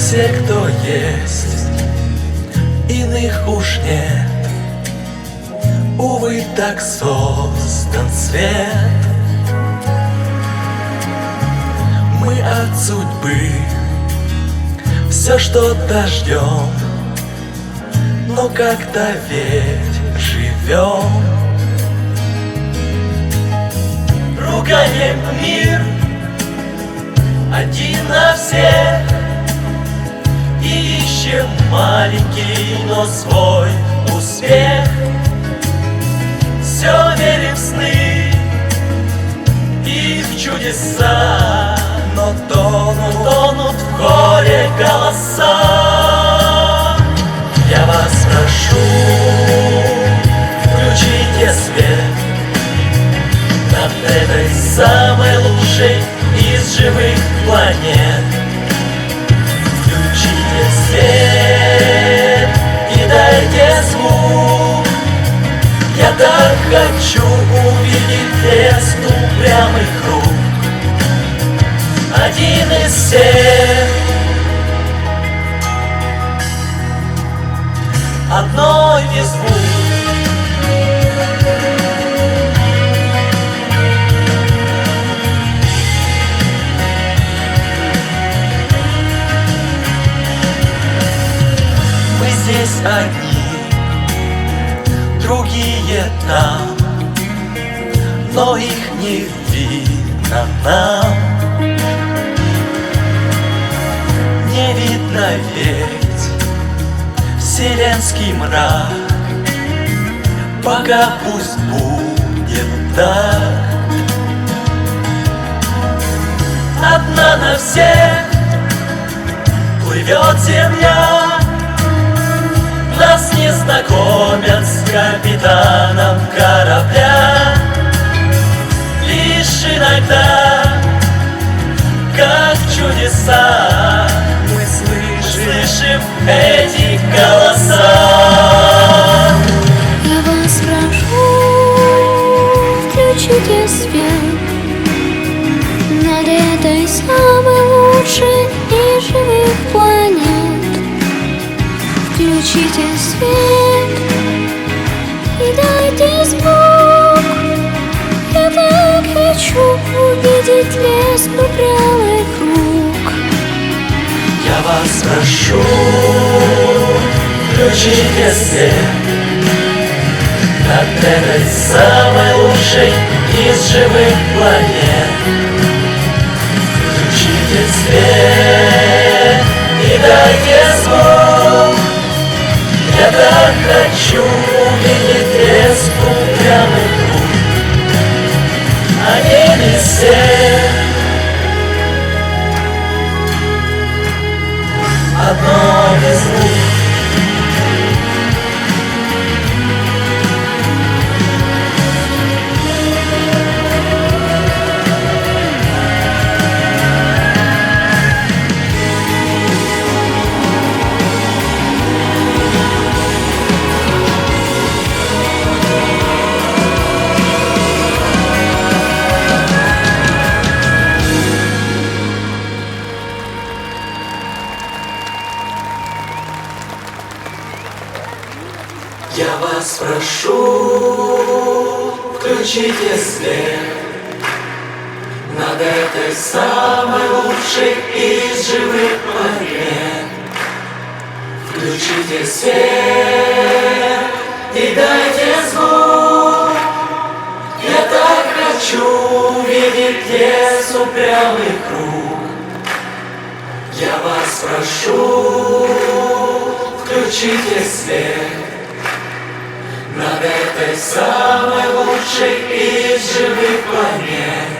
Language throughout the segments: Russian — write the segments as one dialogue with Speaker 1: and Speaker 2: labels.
Speaker 1: те, кто есть, иных уж нет. Увы, так создан свет. Мы от судьбы все что-то ждем, но как-то ведь живем. Ругаем мир один на всех и ищем маленький, но свой успех. Все верим в сны и в чудеса, но тонут в горе голоса. Я вас прошу, включите свет над этой самой лучшей из живых планет. Включите свет и дайте звук. Я так хочу увидеть лес упрямых рук. Один из всех, одной без звук. Здесь одни, другие там, но их не видно нам. Не видно ведь вселенский мрак, пока пусть будет так. Одна на всех плывет земля. Нас не знакомят с капитаном корабля. Лишь иногда, как чудеса, мы слышим эти голоса.
Speaker 2: Я вас прошу, включите свет над этой самой лучшей из живых планет. Включите свет и дайте звук. Я так хочу увидеть лес упрямых рук.
Speaker 1: Я вас прошу, включите свет над этой самой лучшей из живых планет. Включите свет и дайте звук. Я так хочу увидеть лес упрямых рук. Один из всех, одно без звук. Я вас прошу, включите свет над этой самой лучшей из живых планет. Включите свет и дайте звук. Я так хочу увидеть лес упрямых рук. Я вас прошу, включите свет над этой самой лучшей из живых планет.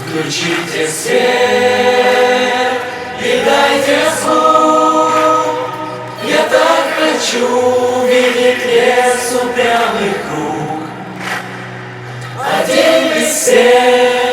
Speaker 1: Включите свет и дайте звук. Я так хочу увидеть лес упрямых рук. Один из всех.